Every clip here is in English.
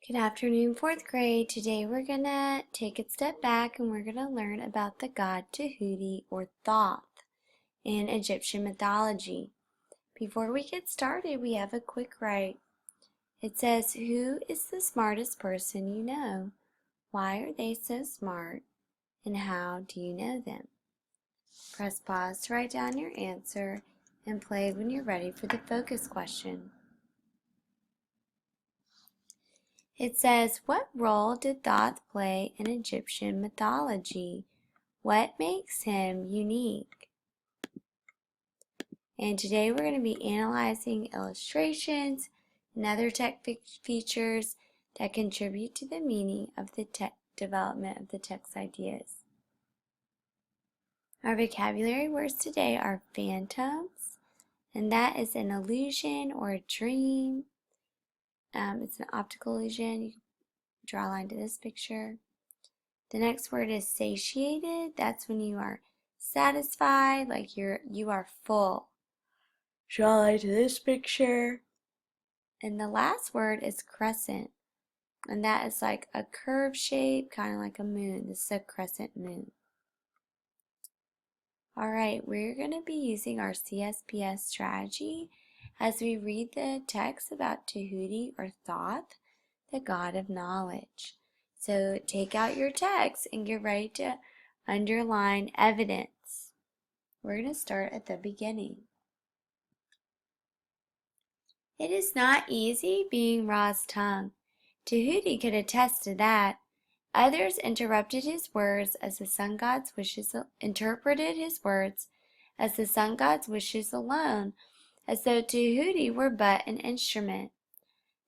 Good afternoon, fourth grade. Today we're going to take a step back and we're going to learn about the god Tehuti or Thoth in Egyptian mythology. Before we get started, we have a quick write. It says, who is the smartest person you know? Why are they so smart? And how do you know them? Press pause to write down your answer and play when you're ready for the focus question. It says, what role did Thoth play in Egyptian mythology? What makes him unique? And today we're going to be analyzing illustrations and other text features that contribute to the meaning of the development of the text ideas. Our vocabulary words today are phantoms, and that is an illusion or a dream. It's an optical illusion. You can draw a line to this picture. The next word is satiated. That's when you are satisfied, like you are full. Draw a line to this picture. And the last word is crescent. And that is like a curved shape, kind of like a moon. This is a crescent moon. Alright, we're going to be using our CSPS strategy as we read the text about Tehuti or Thoth, the god of knowledge. So take out your text and get ready to underline evidence. We're going to start at the beginning. It is not easy being Ra's tongue. Tehuti could attest to that. Others interpreted his words as the sun god's wishes alone, as though Tehuti were but an instrument.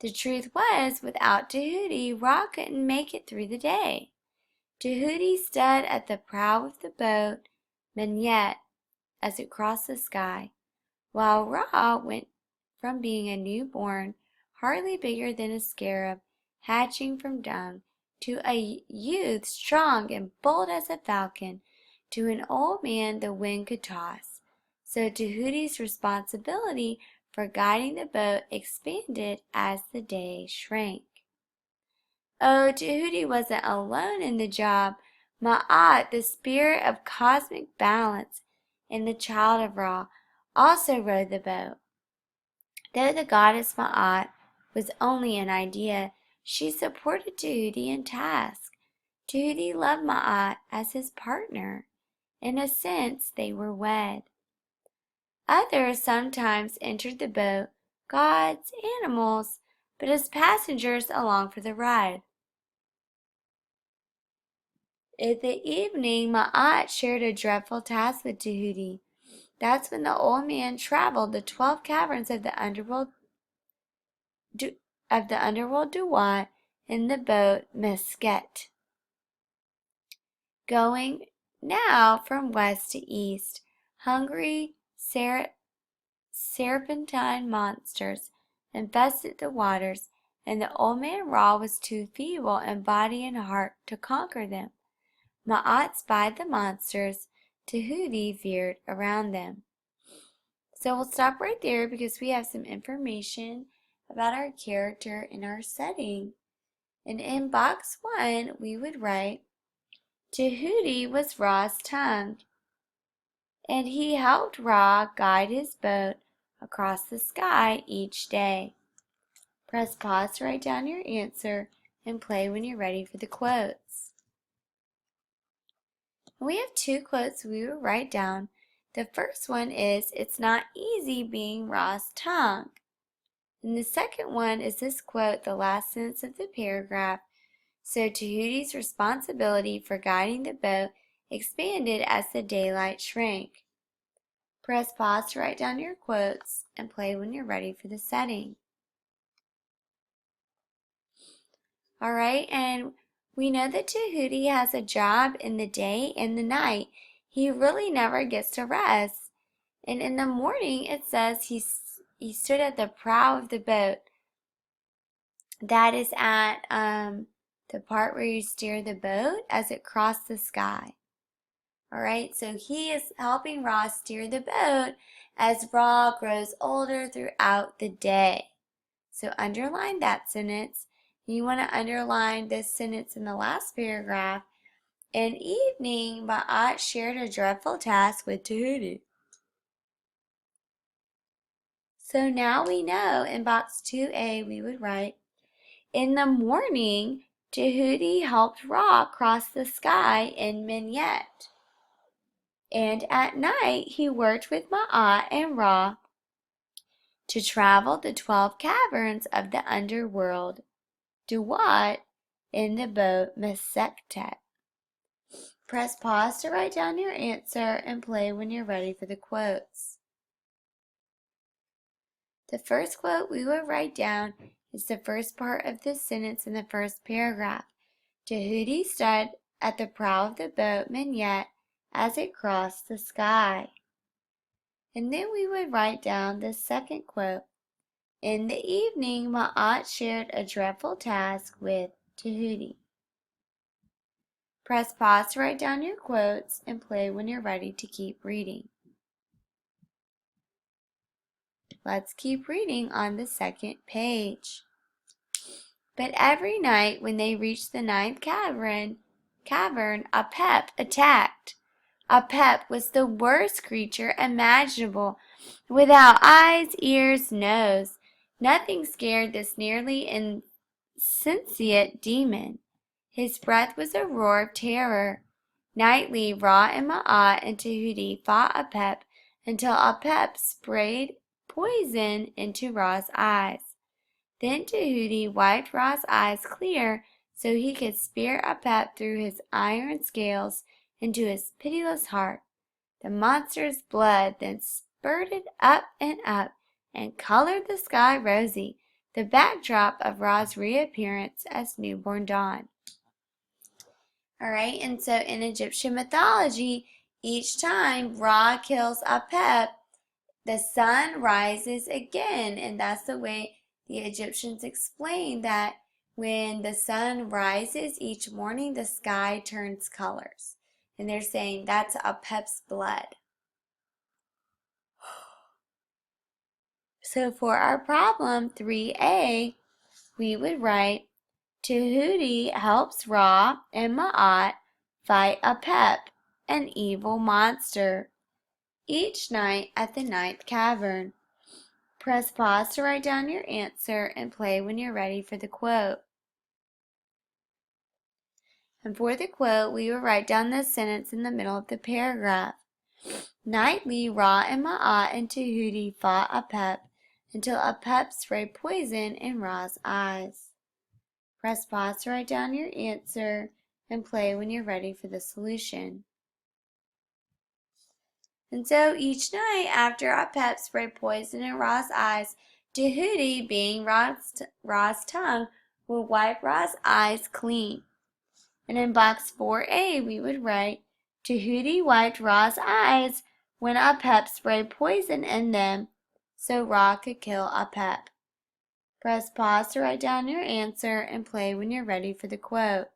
The truth was, without Tehuti, Ra couldn't make it through the day. Tehuti stood at the prow of the boat, Menyet, as it crossed the sky, while Ra went from being a newborn, hardly bigger than a scarab, hatching from dung, to a youth strong and bold as a falcon, to an old man the wind could toss. So Tehuti's responsibility for guiding the boat expanded as the day shrank. Oh, Tehuti wasn't alone in the job. Ma'at, the spirit of cosmic balance and the child of Ra, also rowed the boat. Though the goddess Ma'at was only an idea, she supported Tehuti in task. Tehuti loved Ma'at as his partner. In a sense, they were wed. Others sometimes entered the boat, gods, animals, but as passengers along for the ride. In the evening, Ma'at shared a dreadful task with Tehuti. That's when the old man traveled the 12 caverns of the underworld Duat in the boat Mesket, going now from west to east. Hungry serpentine monsters infested the waters, and the old man Ra was too feeble in body and heart to conquer them. Ma'at spied the monsters. Tehuti veered around them. So we'll stop right there because we have some information about our character and our setting. And in box 1, we would write, Tehuti was Ra's tongue, and he helped Ra guide his boat across the sky each day. Press pause to write down your answer and play when you're ready for the quotes. We have 2 quotes we will write down. The first one is, it's not easy being Ra's tongue. And the second one is this quote, the last sentence of the paragraph. So Tehuti's responsibility for guiding the boat expanded as the daylight shrank. Press pause to write down your quotes and play when you're ready for the setting. Alright, and we know that Tehuti has a job in the day and the night. He really never gets to rest. And in the morning, it says he stood at the prow of the boat. That is at the part where you steer the boat as it crossed the sky. Alright, so he is helping Ra steer the boat as Ra grows older throughout the day. So underline that sentence You want to underline this sentence in the last paragraph. In evening, Ma'at shared a dreadful task with Tehuti. So now we know in box 2A we would write, in the morning, Tehuti helped Ra cross the sky in Minyet. And at night, he worked with Ma'at and Ra to travel the 12 caverns of the underworld, Duat, in the boat Mesektet. Press pause to write down your answer and play when you're ready for the quotes. The first quote we will write down is the first part of this sentence in the first paragraph. Tehuti stood at the prow of the boat Minyet as it crossed the sky. And then we would write down the second quote. In the evening, Ma'at shared a dreadful task with Tehuti. Press pause to write down your quotes and play when you're ready to keep reading. Let's keep reading on the second page. But every night when they reached the ninth cavern, Apep attacked. Apep was the worst creature imaginable, without eyes, ears, nose. Nothing scared this nearly insensate demon. His breath was a roar of terror. Nightly, Ra and Ma'at and Tehuti fought Apep until Apep sprayed poison into Ra's eyes. Then Tehuti wiped Ra's eyes clear so he could spear Apep through his iron scales into his pitiless heart. The monster's blood then spurted up and colored the sky rosy, the backdrop of Ra's reappearance as newborn dawn. Alright, and so in Egyptian mythology, each time Ra kills Apep, the sun rises again, and that's the way the Egyptians explain that when the sun rises each morning, the sky turns colors. And they're saying that's Apep's blood. So for our problem 3A, we would write, Tehuti helps Ra and Ma'at fight Apep, an evil monster, each night at the ninth cavern. Press pause to write down your answer and play when you're ready for the quote. And for the quote, we will write down this sentence in the middle of the paragraph. Nightly, Ra and Ma'at and Tehuti fought Apep until Apep sprayed poison in Ra's eyes. Press pause to write down your answer and play when you're ready for the solution. And so each night after Apep sprayed poison in Ra's eyes, Tehuti, being Ra's tongue, would wipe Ra's eyes clean. And in box 4A, we would write, Tehuti wiped Ra's eyes when Apep sprayed poison in them so Ra could kill Apep. Press pause to write down your answer and play when you're ready for the quote.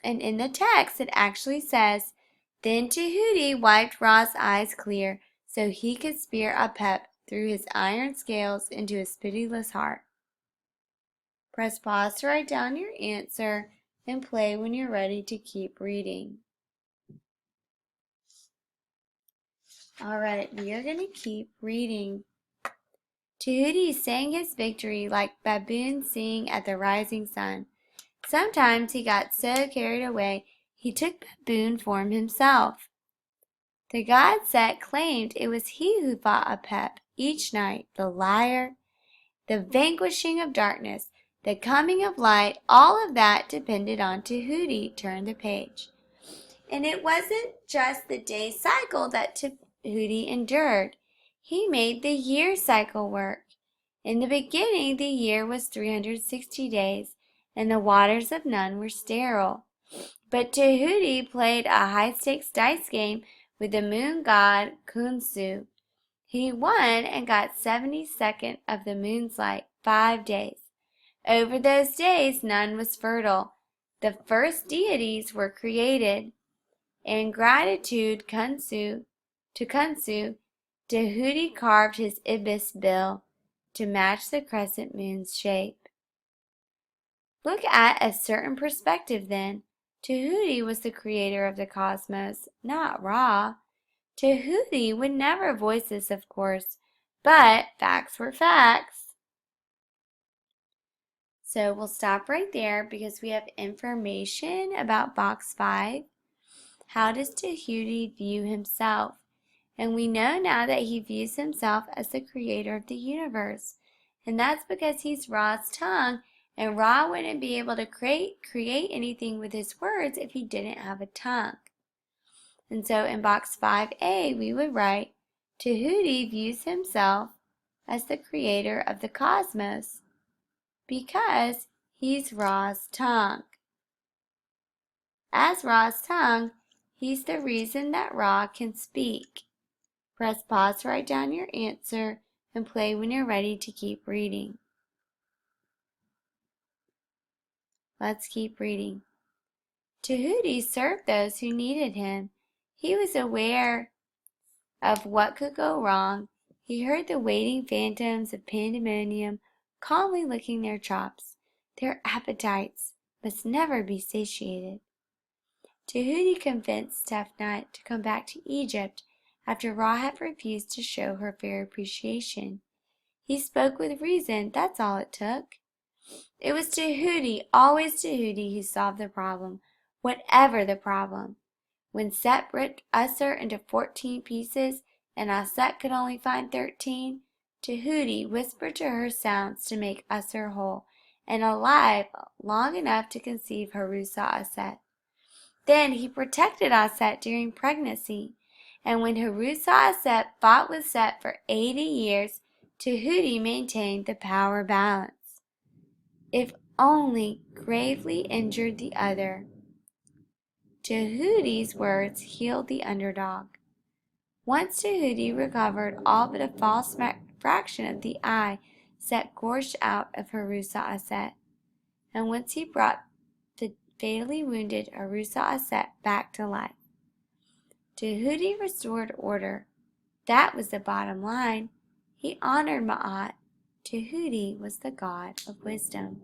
And in the text, it actually says, then Tehuti wiped Ra's eyes clear so he could spear Apep through his iron scales into his pitiless heart. Press pause to write down your answer and play when you're ready to keep reading. Alright, we are going to keep reading. Tehuti sang his victory like baboons sing at the rising sun. Sometimes he got so carried away he took baboon form himself. The god Set claimed it was he who fought Apep each night, the liar, the vanquishing of darkness, the coming of light, all of that depended on Tehuti. Turn the page. And it wasn't just the day cycle that Tehuti endured. He made the year cycle work. In the beginning, the year was 360 days, and the waters of none were sterile. But Tehuti played a high-stakes dice game with the moon god Khonsu. He won and got 72nd of the moon's light, 5 days. Over those days, none was fertile. The first deities were created. In gratitude to Khonsu, Tehuti carved his ibis bill. to match the crescent moon's shape. Look at a certain perspective then. Tehuti was the creator of the cosmos, not Ra. Tehuti would never voice this, of course, but facts were facts. So we'll stop right there because we have information about box 5. How does Tehuti view himself? And we know now that he views himself as the creator of the universe. And that's because he's Ra's tongue, and Ra wouldn't be able to create anything with his words if he didn't have a tongue. And so in box 5A, we would write, Tehuti views himself as the creator of the cosmos because he's Ra's tongue. As Ra's tongue, he's the reason that Ra can speak. Press pause to write down your answer and play when you're ready to keep reading. Let's keep reading. Tehuti served those who needed him. He was aware of what could go wrong. He heard the waiting phantoms of pandemonium calmly licking their chops. Their appetites must never be satiated. Tehuti convinced Tefnut to come back to Egypt after Ra had refused to show her fair appreciation. He spoke with reason, that's all it took. It was Tehuti, always Tehuti, who solved the problem, whatever the problem. When Set ripped Usher into 14 pieces and Aset could only find 13, Tehuti whispered to her sounds to make Usher whole and alive long enough to conceive Harusa Aset. Then he protected Aset during pregnancy, and when Harusa Aset fought with Set for 80 years, Tehuti maintained the power balance. If only gravely injured the other. Tehuti's words healed the underdog. Once Tehuti recovered all but a false fraction of the eye Set gorged out of Harusa Aset, and once he brought the fatally wounded Harusa Aset back to life. Tehuti restored order. That was the bottom line. He honored Ma'at. Tehuti was the god of wisdom.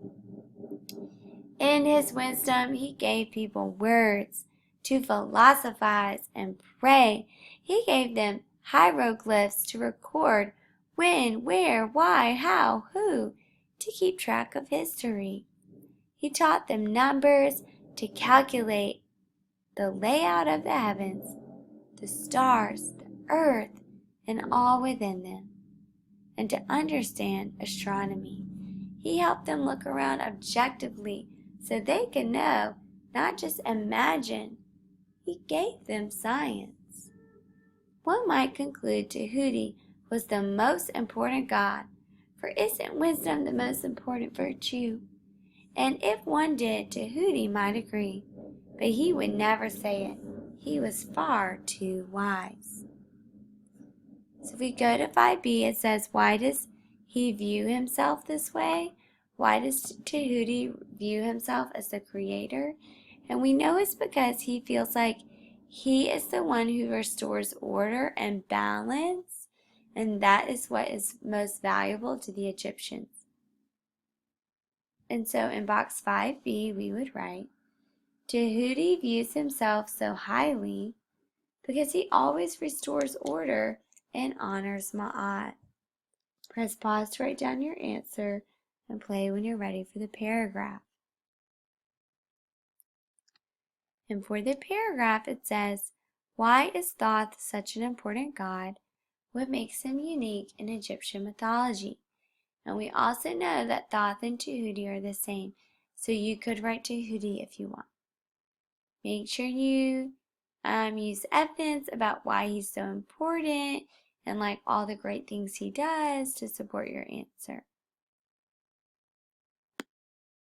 In his wisdom, he gave people words to philosophize and pray. He gave them hieroglyphs to record when, where, why, how, who, to keep track of history. He taught them numbers to calculate the layout of the heavens, the stars, the earth, and all within them, and to understand astronomy. He helped them look around objectively so they could know, not just imagine. He gave them science. One might conclude Tehuti was the most important god, for isn't wisdom the most important virtue? And if one did, Tehuti might agree, but he would never say it. He was far too wise. So if we go to 5b, it says, why does he view himself this way? Why does Tehuti view himself as the creator? And we know it's because he feels like he is the one who restores order and balance, and that is what is most valuable to the Egyptians. And so in box 5b, we would write, Tehuti views himself so highly because he always restores order and honors Ma'at. Press pause to write down your answer and play when you're ready for the paragraph. And for the paragraph, it says, why is Thoth such an important god? What makes him unique in Egyptian mythology? And we also know that Thoth and Tehuti are the same, so you could write Tehuti if you want. Make sure you use evidence about why he's so important and like all the great things he does to support your answer.